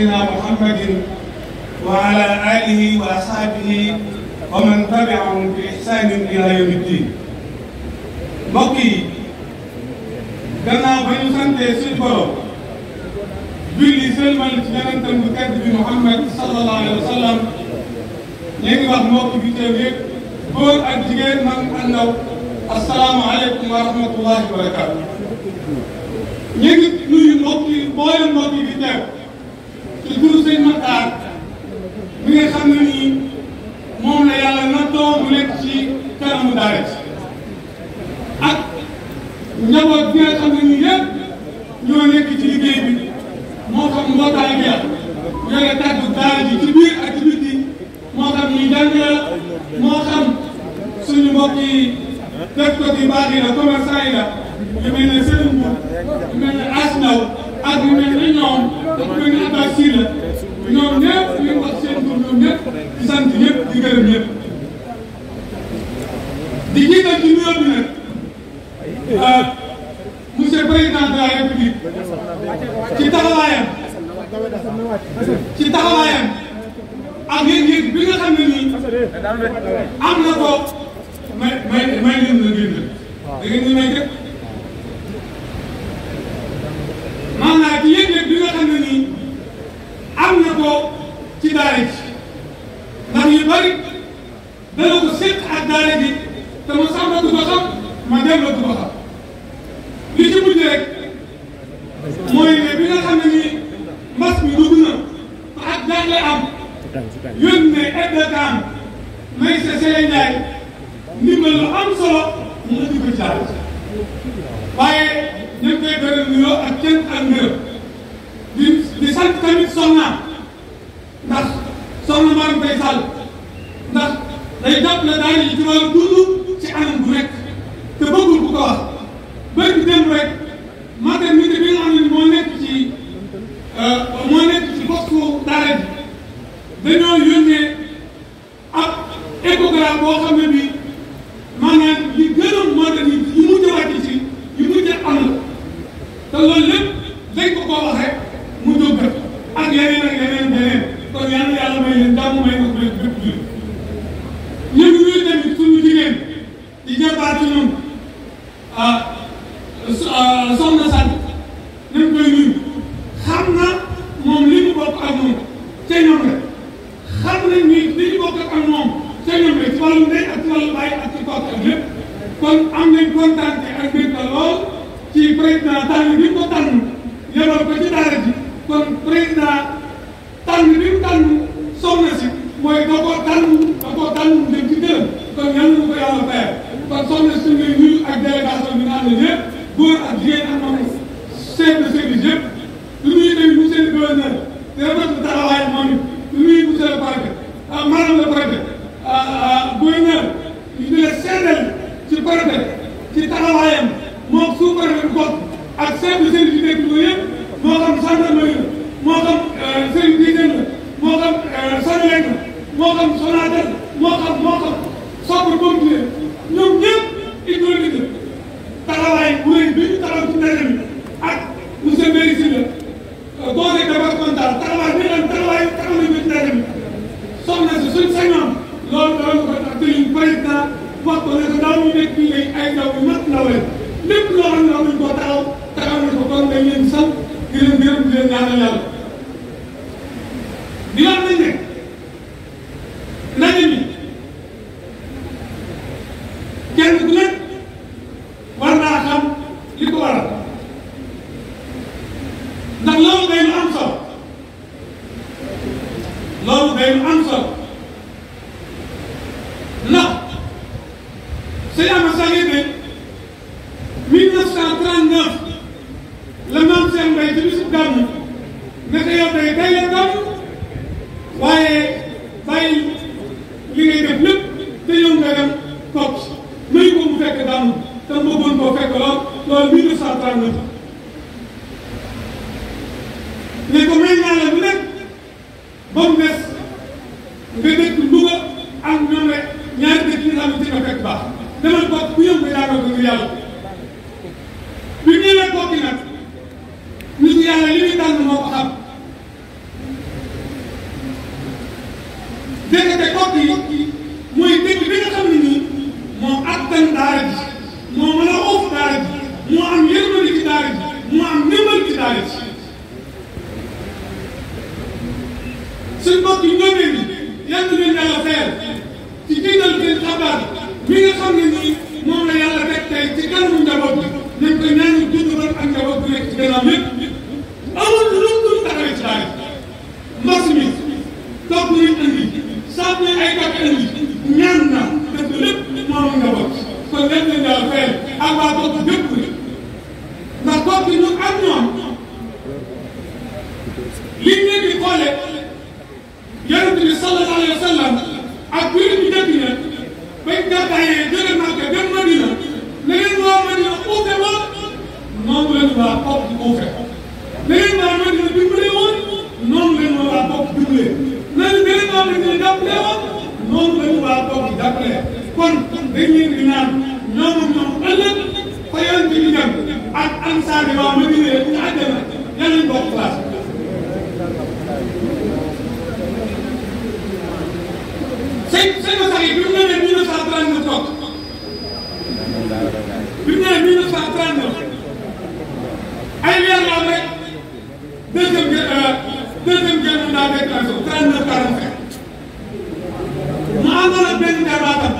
سيدنا محمد وعلى آله وأصحابه ومن تبعهم بإحسان إلى يوم الدين. mbokk yi gannaaw ba ñu santee suñu borom julli sëlmal ci yonentam bu tedd bi Muhammad sallallahu alayhi wa sallam ñu ngi wax mbokk bi teew yëpp góor ak jigéen mag ak ndaw asalaamaaleykum wa rahmatullahi wa barakaatu. ñu ngi nuyu mbokk yi mboolem mbokk yi di teew ci turu sëñ Makhtar mi nga xam ne nii moom la yàlla nattoo mu nekk ci kanamu daara ji ak njaboot bi nga xam ne nii yëpp ñoo nekk ci liggéey bi moo xam mbootaay bi la yore tàggu daara ji ci biir ak ci biti moo xam ñuy jàngale moo xam suñu mbokk yi def ko ci baax yi la commerçant yi la yu mel ne Serigne Mbour yu mel ne Asnaw ak yu mel ne ñoom ak yu mel ne Abbas la ñoom ñëpp ñu wax seen tur ñoom ñëpp di sant ñëpp di gërëm ñëpp di jiital ci nuyoo bi nag monsieur président de la république ci taxawaayam ak yëg-yëg bi nga xam ne nii am na ko may leen la génn da ngeen ñu may rek maanaam ci yëg-yëg bi nga xam ne nii am na ko ci daara ji ndax yu bari dana ko seq ak daara ji te ma sàmm du ko xam ma dem la du ko xam li ci mujj rek mooy ne bi nga xam ne nii mbas mi dugg na ba ak jaaxle am yónnee aide de camp may sa Seye Ndiaye ndimbal lu am solo mu indi ko ci daara ji waaye ñu ngi koy bëri nuyoo ak cant ak ngërëm di sant tamit soxna ndax soxna Maram Faye Sall ndax day jàppale daara yi ci wàllu dund ci anam bu nekk te bëggul ku ko wax bëri démb rek maternité bi nga xam ne moo nekk ci poste daara ji dañoo yónnee ab échographe boo xam ne bii maanaam li gën a moderne yi mujj a wàcc ci yi mujj a am la te loolu lépp dañ ko koo wax rek mu jóg def ak yeneen kon yàlla may leen jàmm may ko bépp jur ñu ngi nuyu tamit suñu jigéen di jëbaat ci ñun soxna Sall nañ koy nuyu xam na moom li ñu bokk ak moom ca ñoom rek xam nañ ni li ñu bokk ak moom ca ñoom rek ci wàllu ndey ak ci wàllu baay ak ci kooku ak lépp kon am nañ kontaan ak mbégte lool ci président tànn bi ko tànn yebal ko ci daara ji kon président tànn bi mu tànn soxna si mooy da koo tànn mu dem ci gërëm kon yàlla na ko yàlla fayal kon soxna si ngay nuyu ak délégation bi nga xam ne yëpp góor ak jigéen ak moom chef de service yëpp du nuyu tamit monsieur le gouverneur di rafetlu taxawaay moom it du nuyu monsieur le préfet madame le préfet gouverneur di la seedal ci préfet ci taxawaayam moom sous-préfet bi bokk ak chef de service yi nekk yëpp moo xam gendarmerie la moo xam service d'hygiène la moo xam Senelec la moo xam Sonatel moo xam sapeurs-pompiers ñoom ñëpp hydraulique la taxawaay bu rëy bi ñu taxaw ci ndaje mi ak monsieur Mbéri Sylla conseil départemental taxawaay bi nga taxaw nañu ci ndaje mi soxna si suñ sañoon loolu ko tax te ñun président wax ko ne ko daaw ñu nekk fii ay ndaw yu mat ndaw leen lépp loo xam ne am nañu koo taxaw nañu ko kon dañ leen sant di leen gërëm di leen ñaanal yàlla di wax nañ ne ndaje mi kenn ku nekk war naa xam li ko waral ndax loolu day lu am solo ndax sëñ Amath Sall ne 1939 la maam Cheikh Mbaye ci bisu gàmmu naka yow tey day la gàmmu waaye bàyyi li ngay def lépp te yow nga dem toog may ko mu fekk gàmmu te mu bëggoon koo fekk loolu 1939 ne ko may naa la bu nekk ba mu des nga dëkk Louga ak ñoom rek ñaari dëkk yi nga xam ne ci nga fekk baax demal ko ku yëngu yaakaar ko ngir yàlla bi ñëwee kooki nag nit yàlla li muy tànn moo ko xam liñ leen di xoolee yonent bi sallallahu alayhi wa sallam ak jullit bi njëkk ña bañ gàddaayee jóge Makka dem Madina ne leen waa Madina uufe woon noonu leen waa Kopp di uufe ne leen waa Madina dimbale woon noonu leen waa Kopp dimbale ne leen waa Madina jàppale woon noonu leen waa Kopp di jàppale kon dañ leen di naan ñoom ëllëg fa yonent bi dem ak ansaari waa Madina yi ñu àjjana yàlla nañ bokk place sëñ Massax yi bi mu ñëwee 1939 toog bi mu ñëwee 1939 ay weer la am rek deuxième guerre mondiale déclenché 39 45 mu àndoon ak benn jarbaatam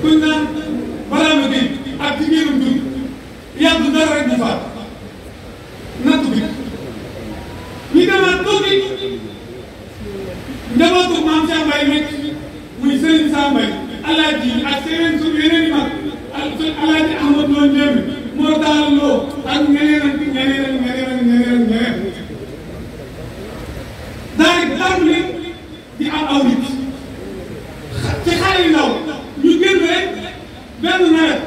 kuñ naan Barama Gueye ak jigéenam bi yàgg dara rek ñu faat nattu bi ñu demaat tuuti njabootu maam Cheikh Mbaye nekk muy Serigne Sam Mbaye alaaji ak seen suñu yeneen i mag alaaji Ahmad Lo Ndiémé moo taal loo ak ñeneen ak ñeneen daanaka tàmbali di am aw nit ci xale yu ndaw ñu génn rek benn nawet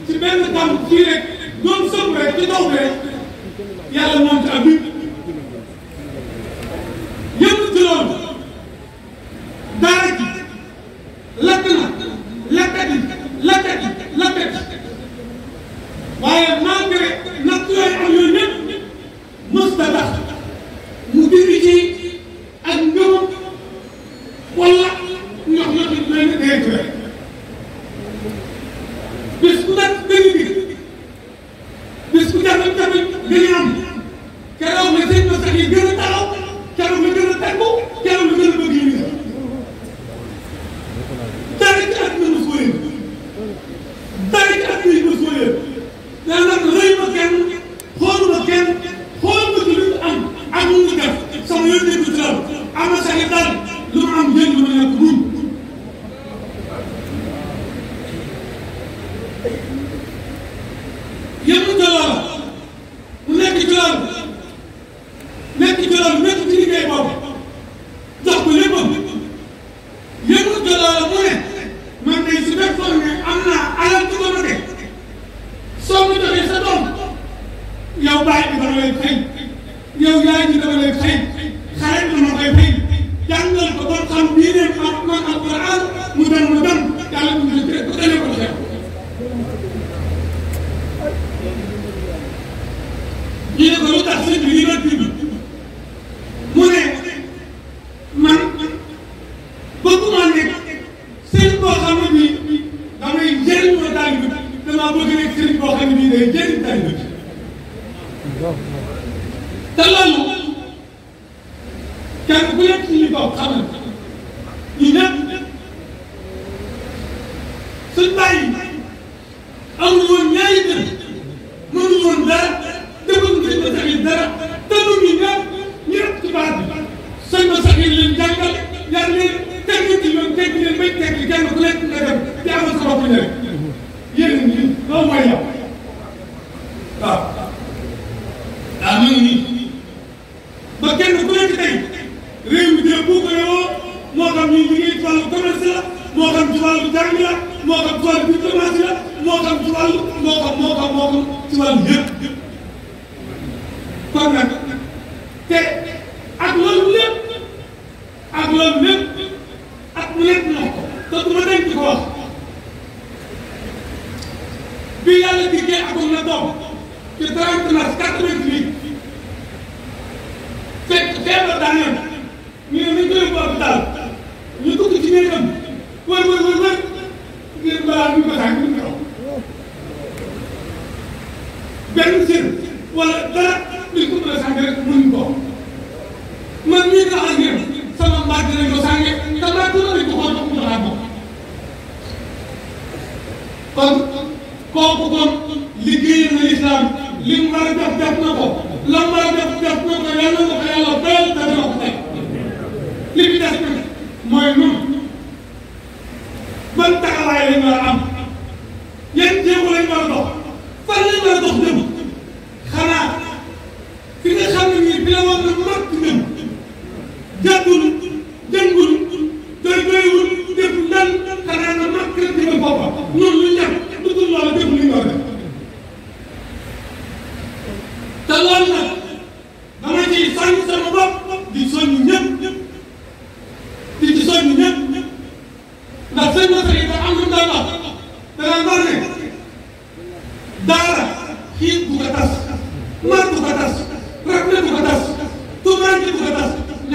ci benn tàmb fii rek doon sëb rek ci taw bi rek yàlla moom ci ab nit yëpp ci loolu daara ji lakk na lakkati waaye malgré natt yooyu am yooyu ñëpp mës a tax mu dindi ci ak ngëmam wala ñox it mel ni day tëre bis bu nekk dañu dig bis bu jafe-jafe dañu am keroog la sëñ Massax yi gën a taxaw keroog la gën a tegu keroog la gën a bëgg yi dara ci àdduna mos ko yëg dara ci àdduna yi mos ko yëg daa nag rëy ma kenn xooluma kenn xooluma ci lu am amul mu def sama yoon nekk ci am na sax dal lu ma am jënd ma nekk muñ yëpp ci loolu mu nekk ci loolu nekk ci liggéey boobu jox ko léppam yëpp ci loolu mu ne man de su fekkoon ne am naa alal ci ko ma teg soo ma joxee sa doom yow baay bi dama lay fay yow yaay ji dama lay fay xale bi dama koy fay jàngal ko doon xam bii ne man alquran mu dem yàlla mu ngi ko tële ko xew ñu ne ko lu tax sëñ bi lii la tibb mu ne man bëgguma nekk sëñ boo xam ne bii damay jëriñoo taalibe bi damaa bëgg nekk sëñ boo xam ne bii day jëriñ taalibe bi te loolu kenn ku nekk ci ñu toog xam na ñu ñëpp suñ bàyyi amul woon ñaari kër mënuñu woon dara defuñu sëñ Massax yi dara te ñun ñëpp ci baat bi sëñ Massax yi leen jàngal yar leen teg leen ci yoon teg leen bañ teg kenn ku nekk nga dem di amal sa bopp njëriñ yéen ñi loolu mooy yow waaw daa mel ni ba kenn ku nekk tey réew mi dee bu ko yoo moo xam ñuy liggéey ci wàllu commerce la moo xam ci wàllu jàng la moo xam ci wàllu diplomatie la moo xam ci wàllu ci wàllu yëpp kon nag te ak loolu lépp ak mu nekk na ko te du ma denc ko wax bi yàlla diggee akoon na doom ci 30 mars 88 fekk feebar daaneel ñu ne nañ ko yóbbu hôpital ñu dugg ci néegam wër ngir balaa ñu ko sax ñu ko benn sër wala dara duñ ko mën a sànge rek mënuñ ko man mii nga xam ne sama mbaat dinañ ko sànge te mbaat dina lañ ko xool ba mu joxaat ko kon kooku kon liggéey na islam li mu war a def na ko la mu war a def na ko yàlla na ko yàlla bayal te dina ko teg li fi des nag mooy nun ban taxawaay lañ war a am yan jéego lañ war a dox fan lañ war a dox jëm xanaa fi nga xam ne nii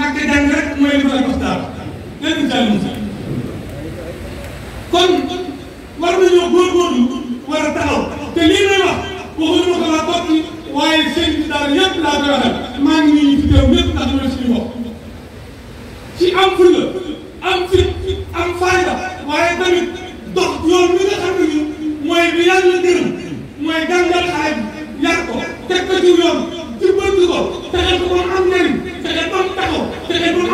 ñàkk a jàng rek mooy li ma la jox daal léegi jàll mu kon war nañoo góorgóorlu war a taxaw te lii may wax waxuñu ma ko waa bopp waaye seen bi daal yëpp laa koy waxal maa ngi nii ñu fi teew ñëpp ndax ñooy suñu bopp ci am fulla am fit am fayda waaye tamit dox yoon bi nga xam ne ni mooy bi yàlla gërëm mooy jàngal xale bi yar ko teg ko ci yoon jubbanti ko fexe ko ba mu am njëriñ fexe ba mu taxaw fexe ba mu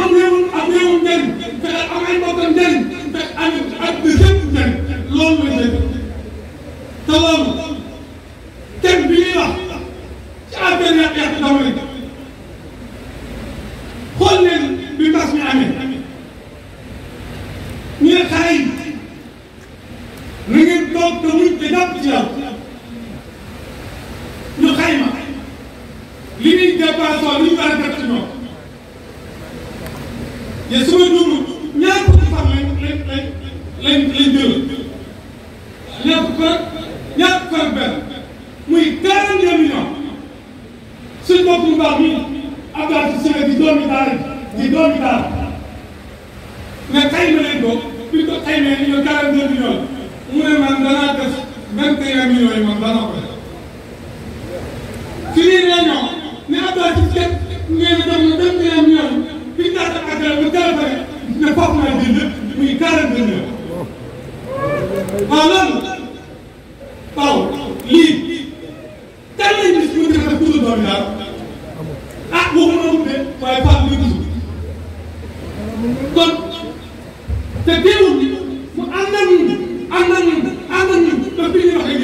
am réewum njëriñ fexe am ay mbokkam njëriñ fexe am ak bi yëpp njëriñ loolu la jël te loolu thème bi ñuy wax ci affaire yàq dama ne xool leen bi mbas mi amee ñu ne xale yi na ngeen toog te muñ te jàpp ci yàlla ñu xayma li ñuy dépassé li ñu war a def ci ñoom te su ma dugg ñaar fukki fan lañ jël ñaar fukki fan benn muy 42 millions suñ bopp mu baax mi Abdoulaye Sylla di doomi daara mais xayma leen ko bi ko xaymee ñu 42 millions mu ne man danaa def 21 millions yi man danaa ko def ci biir réunion ne Abdoulaye Sylla nee na dem na 21 millions bi ñu daal ak bu téléphone ne foofu naa jël lépp muy 42 millions waaw loolu waaw lii kan lañ gis mu def ku dul doomi daara ah waxuma wut de waaye Pape bi gisul kon te teewul mu ànd ak ñun ba fi ñuy wax ak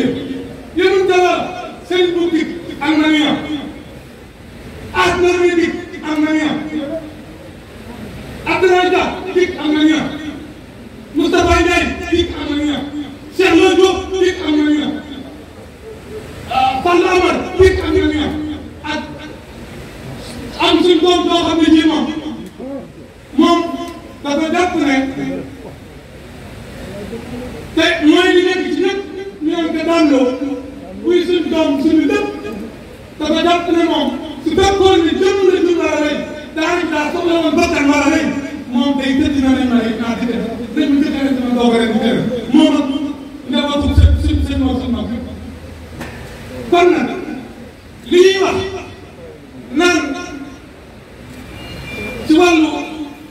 yéen dara seen boutique am na ñu am as na ñu dik am na ñu am Abdoulaye Dia dik am na ñu am Moustapha Ndiaye dik am na ñu am Cheikh Lo Diop dik am na ñu am Fall Amar dik am na ñu am ak am suñ doom doo xam ne ji moom dafa jàpp ne te mooy li nekk ci ñëpp ñu ngi ko daan loo muy suñu doom suñu lépp dafa jàpp ne moom su fekkoon ne jëm na ñu war a rey daanaka daa soxla woon bakkan war a rey moom day tëdd na nañ ma rey naa di def dañ ma jëkkëre dama doog a rey di def moom ak njabootu seen moom suñu mag kon nag li ñuy wax naan ci wàllu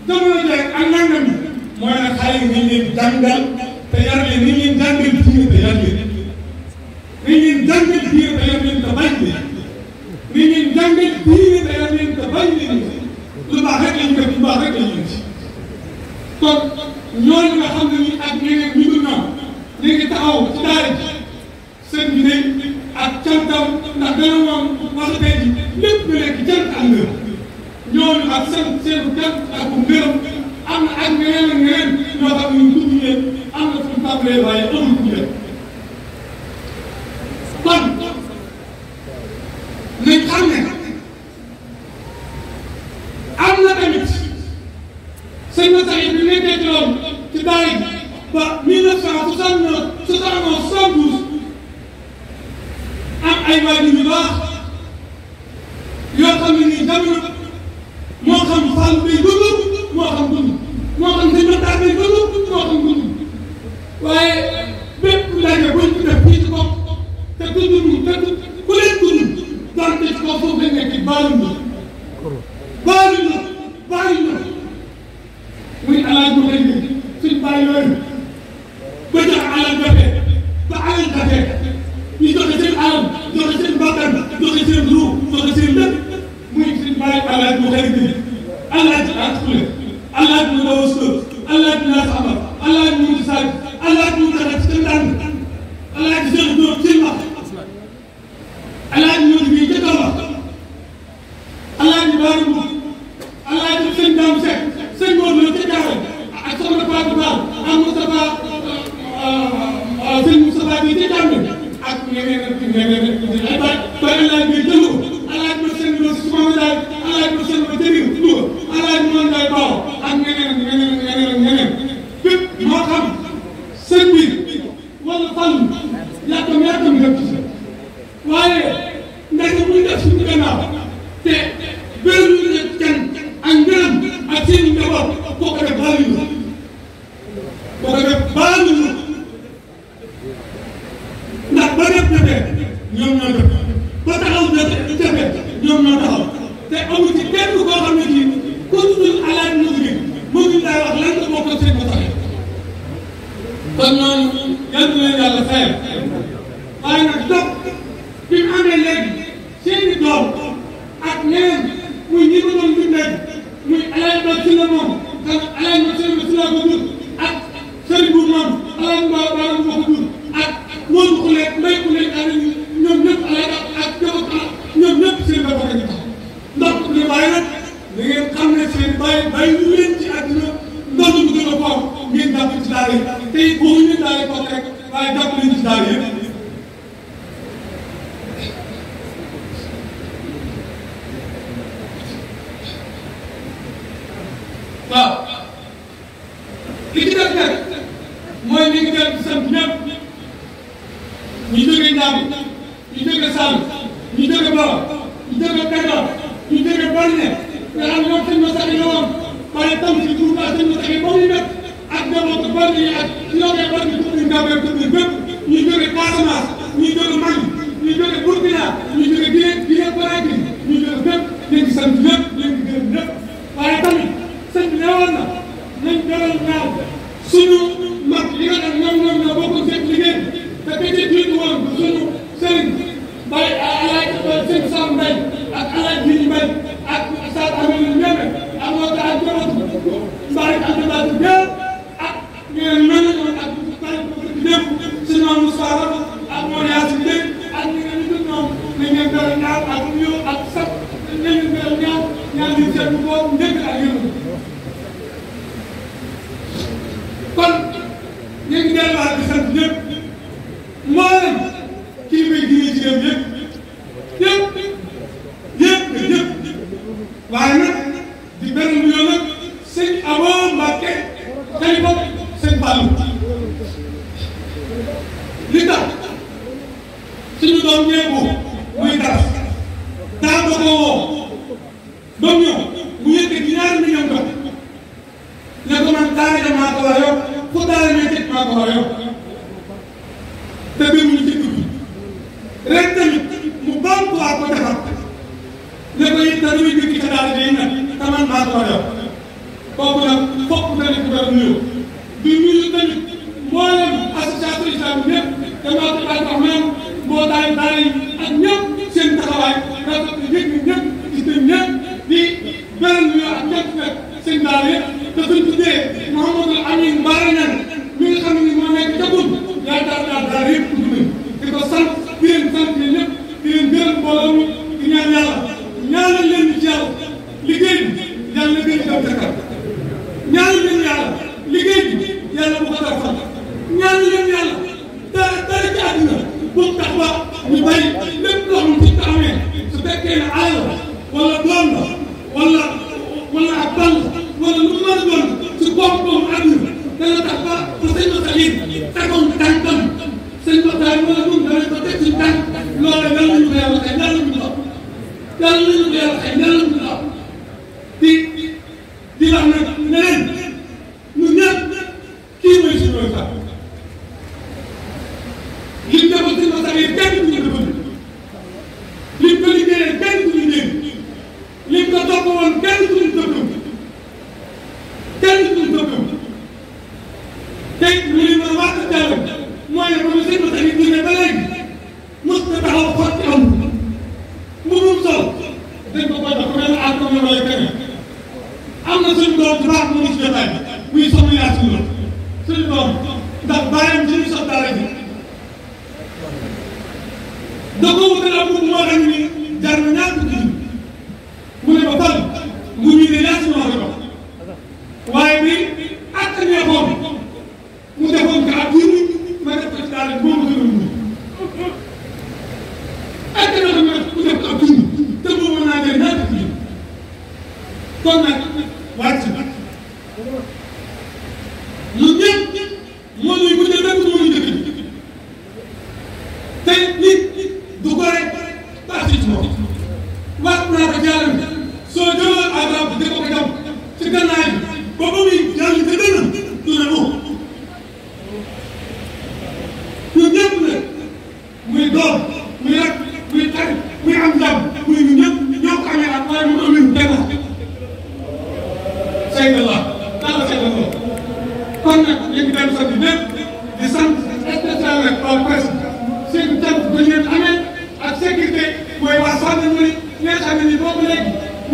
jamono jeeg ak nangam bi mooy nag xale yi nañ leen jàngal te yar leen ni ñuy jàngal diine te yar leen ni ñuy jàngal diine te yar leen te bañ leen ni ñuy jàngal diine te yar leen te bañ leen lu baax rek lañ def lu baax rek lañ ci kon ñooñu nga xam ne nii ak ñeneen ñu dul ñoom ñu ngi taxaw ci daara ji seen bi ne ak cantam ndax dana moom wax tey ji lépp lu nekk cant ak ngërëm ñooñu ak seen cant ak ngërëm am na ak ñeneen ak ñeneen ñoo xam ne ñu tudd leen am na fu mu tàmbalee waaye amul ku leen kon nañ xam ne am na tamit sëñ na sax bi nekkee ci loolu ci daara ji ba 1972 am ay waajur yu baax yoo xam ne nii jamono moo xam Fall day dund moo xam dund moo xam sëñ Matar day dund moo xam dund waaye bépp ndaje buñ ko def fii ci kaw te tudd te ku leen tudd donte ci kaw foofu lañ nekk baaluñ la muy alaaj mu xëy suñ bàyyi yooyu ba jox alal jotee ba alal jotee ñu joxe seen alal joxe seen bakkan joxe seen ruu joxe seen lépp muy suñ bàyyi alaaj mu xëy alaaj ak xule alaaj mu daw sër alaaj mu naas amal alaaj mu di saaj alaaj mu joxe ci seen dànd alaaj seen dóor seen wax alaaj mu di bii jëkkal wax alaaj mu bari mu alaaj mu seen daam sekk sëñ Maodo la ca Jaxal ak soxna Fatou Fall ak Moustapha sëñ Moustapha bi ca Jàmm ak ñeneen ak ñeneen ak ba alaaj bi jël ko alaaj ma seen ba su ma daal alaaj ma seen ba jëriñ Louga alaaj ma ngay baaw ak ñeneen ak ñeneen ak ñeneen ak ñeneen fépp moo xam seen biir wala fan yàkkam def ci sa waaye ndax muy def suñu gannaaw te benn te amu ci kenn koo xam ne kii ku dul alaaj na ko dégg mënuñ laa wax lan nga bokk ak seen mosaxe kon ñooñu yal na leen yàlla fayal waaye nag dox bi mu amee léegi seeni doom ak ñeneen muy ñi ko doon dundee muy alaaj ba ci la moom te alaaj ba seen si la ko jur ak sëriñ bu moom alaaj ba baram moo ko jur ak moodu xuleeg mbay xuleeg ak ñoom ñëpp alaaj ak jëf ñoom ñëpp seen bopp la ñu tax ndox ne waaye nag da ngeen xam ne seen bàyyi ñu leen ci àdduna ndox bu gën a foofu ngeen jàpp ci daara yi te it boo ñu daara yi foofu rek waaye jàpp leen ci daara yëpp waaw li ci def nag mooy ñu ngi leen di sant ñëpp ñu jógee Njaabi ñu jógee Saalum ñu jógee Bawol ñu jógee Kajoor ñu jógee Barñe nga xam ñoom sëñ Moussa yi la woon waaye tam si groupe ak sëñ Moussa yi ba muy nekk ak njabootu Barñe yi ak ñoom Barñe tuuti Ngabé tuuti bépp ñu jógee Casamance ñu jógee Mali ñu jógee Burkina ñu jógee Guinée Conakry ñu jógee bépp ñu ngi sant ñëpp ñu ngi gërëm ñëpp waaye tamit sëñ bi newoon na nañ dalal ñaaw suñu mag yi nga xam ñoom ñoo bokk seen liggéey te ka ca jiitu woon suñu sëriñ Baye alaaj sëñ Sam Mbaye ak alaaj Jili Mbaye ak Saad Amadou Ñeme ak wota ak jabatu Mbaye ak jabatu bépp ak ñeneen mel na ñoom ak Baye dépp sëñ Maam Moussa ak Mor Yaasin Dé ak ñeneen ñu dul ñoom nañ leen dalal ñaaw ak ñu ak sax nañ leen dalal ñaaw ñaan di seet bu boobu njëkk ak yëngu kon ñu ngi delluwaat di sant ñëpp mboolem kilifa yi diine ci réew yëpp waaye nag di benn nuyoo nag sëñ Abo Mbacke xalifa sëñ Fallou li tax suñu doom ñeebu muy dara daa ba ko woo ba mu ñëw mu yëkkati ñaari million jox ne ko man daara ja maa ko war a yokk fu daara may tëj maa ko war a yokk te demuñu ci dugub rek tamit mu bamtuwaat ko defar ne ko it da damay jóg ci sa daara day nag te man maa ko war a yokk kooku nag fokk na ne ku dara nuyoo di nuyu tamit mboolem association islamique yëpp te maa ko Alrahman mbootaayu daara yi ak ñëpp seen taxawaay rafet na yëg ñëpp gis nañ ñëpp di beral nuyoo ak ñëpp fekk seen daara yëpp te suñ tuddee Mouhamadou Amine Bara Niang mi nga xam ne moo nekk ca Koungheul yaakaar naa daara yëpp tudd nañ di ko sant di leen sant yéen ñëpp di leen gërëm mbooloo mi di ñaan yàlla ñaanal leen ci yàlla liggéey bi yàlla na gën a dem ca kanam ñaanal leen yàlla liggéey bi yàlla bu ko dara fan ñaanal leen yàlla dara ci àddina bu tax ba ñu bàyyi lépp loo xam ne su amee su fekkee ne alal wala doom la wala ak bal wala lu mën a doon si koom-koom àdduna dana tax ba te sëñ Moussa yi tegoon tànkam sëñ Moussa yi wala ñun danañ ko teg suñu tànk loolu yàlla nañu ko yàlla xëy yàlla nañu ko yàlla nañu ko yàlla xëy yàlla nañu ko di wax nag neneen ñun ñëpp kii mooy suñu sax liñ defoon sëñ Moussa yi kenn du ñu defoon liñ ko liggéeyee kenn du ñu dégg liñ ko topp woon kenn du ñu topp kenn du ñu topp tey li ma wax ak mooy ne ba mu sëñ Moussa yi jógee ba léegi mos na taxaw xotti am mbubum sol dañ ko koy jox ku mel ne ak comme wala keneen am na suñu doom bu baax mu ngi ci jotaay bi muy soxna Yaasin la suñu doom ndax bàyyam ci ñu sox daara ji da ko wutal am moo xam ni jar na ñaar fukki mu ne ba fal mu ñu ne Yaasin wax ko waaye bi ak neexoon mu defoon ko ak yëngu ma def ko ci daara ji moom gën a mu ak na xam mu def ko ak yëngu te boobu mën naa leen ñaar fukki kon nag wàcc lu ñëpp moo ñuy mujj a dëkk moo ñu dëkk te nit du ko rek baax ci moom wax naa ko jaaram soo jëloon agab di ko jam ci gannaay bi ba muy jàll te dënn du ne moom ñun ñëpp nag muy doom muy rak muy xarit muy am ndam muy ñun ñëpp ñoo ko amee ak waaye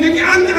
nga ci ànd